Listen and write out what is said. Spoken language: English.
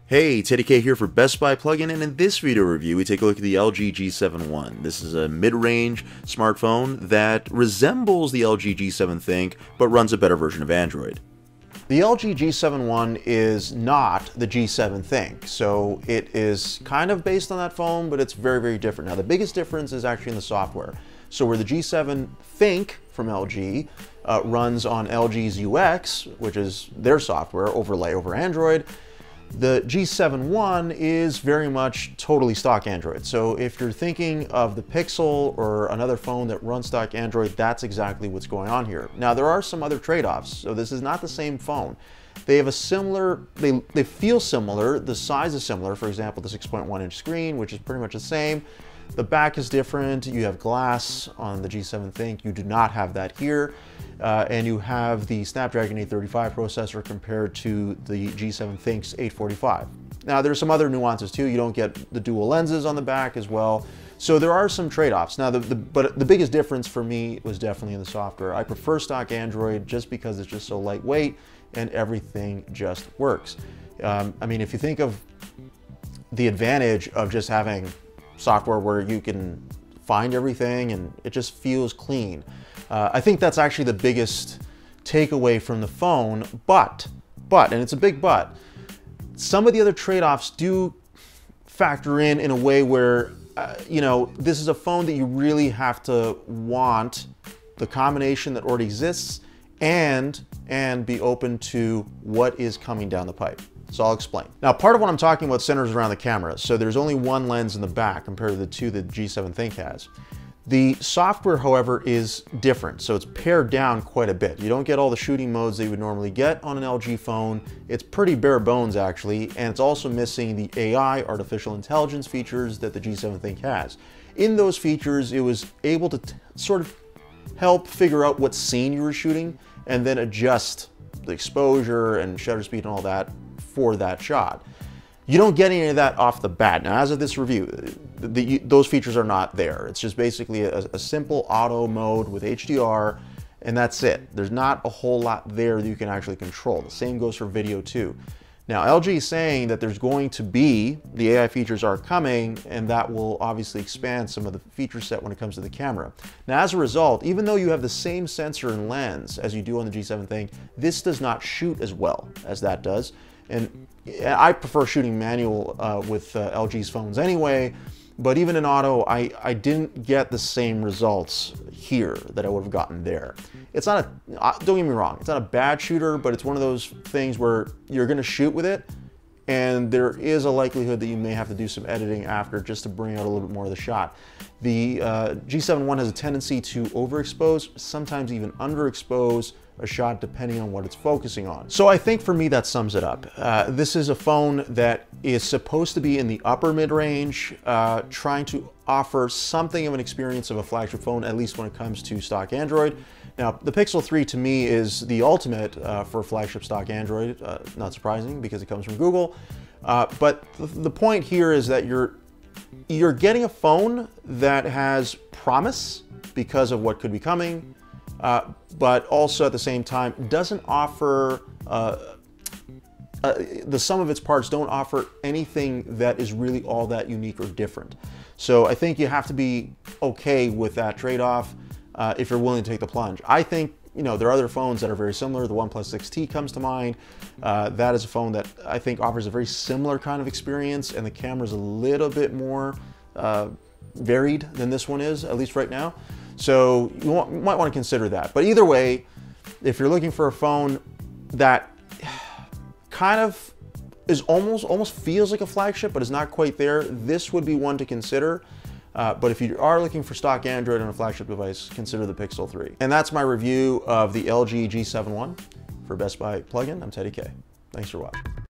Hey, Teddy K here for Best Buy Plugin, and in this video review we take a look at the LG G7 One. This is a mid-range smartphone that resembles the LG G7 Think, but runs a better version of Android. The LG G7 One is not the G7 Think, so it is kind of based on that phone, but it's very, very different. Now, the biggest difference is actually in the software. So where the G7 Think from LG runs on LG's UX, which is their software overlay over Android, the G7 One is very much totally stock Android. So if you're thinking of the Pixel or another phone that runs stock Android, that's exactly what's going on here. Now, there are some other trade-offs. So this is not the same phone. They have a similar, they feel similar. The size is similar. For example, the 6.1-inch screen, which is pretty much the same. The back is different. You have glass on the G7 Think. You do not have that here. And you have the Snapdragon 835 processor compared to the G7 Think's 845. Now, there's some other nuances too. You don't get the dual lenses on the back as well. So there are some trade-offs. Now, but the biggest difference for me was definitely in the software. I prefer stock Android just because it's just so lightweight and everything just works. I mean, if you think of the advantage of just having software where you can find everything and it just feels clean. I think that's actually the biggest takeaway from the phone, but, and it's a big but, some of the other trade-offs do factor in a way where, you know, this is a phone that you really have to want the combination that already exists and be open to what is coming down the pipe. So I'll explain. Now, part of what I'm talking about centers around the camera. So there's only one lens in the back compared to the two that G7 Think has. The software, however, is different. So it's pared down quite a bit. You don't get all the shooting modes that you would normally get on an LG phone. It's pretty bare bones, actually. And it's also missing the AI, artificial intelligence features that the G7 Think has. In those features, it was able to sort of help figure out what scene you were shooting and then adjust the exposure and shutter speed and all that for that shot. You don't get any of that off the bat. Now, as of this review, those features are not there. It's just basically a simple auto mode with HDR, and that's it. There's not a whole lot there that you can actually control. The same goes for video too. Now, LG is saying that there's going to be, the AI features are coming, and that will obviously expand some of the feature set when it comes to the camera. Now, as a result, even though you have the same sensor and lens as you do on the G7 Think, this does not shoot as well as that does. And I prefer shooting manual with LG's phones anyway, but even in auto, I didn't get the same results here that I would have gotten there. It's not don't get me wrong, it's not a bad shooter, but it's one of those things where you're gonna shoot with it, and there is a likelihood that you may have to do some editing after just to bring out a little bit more of the shot. The G7 One has a tendency to overexpose, sometimes even underexpose a shot depending on what it's focusing on. So I think for me that sums it up. This is a phone that is supposed to be in the upper mid-range, trying to offer something of an experience of a flagship phone, at least when it comes to stock Android. Now, the Pixel 3 to me is the ultimate for flagship stock Android, not surprising because it comes from Google. But the point here is that you're getting a phone that has promise because of what could be coming, but also at the same time doesn't offer, the sum of its parts don't offer anything that is really all that unique or different. So I think you have to be okay with that trade-off if you're willing to take the plunge. I think, you know, there are other phones that are very similar. The OnePlus 6T comes to mind. That is a phone that I think offers a very similar kind of experience, and the camera's a little bit more varied than this one is, at least right now. So you might want to consider that. But either way, if you're looking for a phone that kind of is almost feels like a flagship, but is not quite there, this would be one to consider. But if you are looking for stock Android on a flagship device, consider the Pixel 3. And that's my review of the LG G7 One. For Best Buy Plugin, I'm Teddy K. Thanks for watching.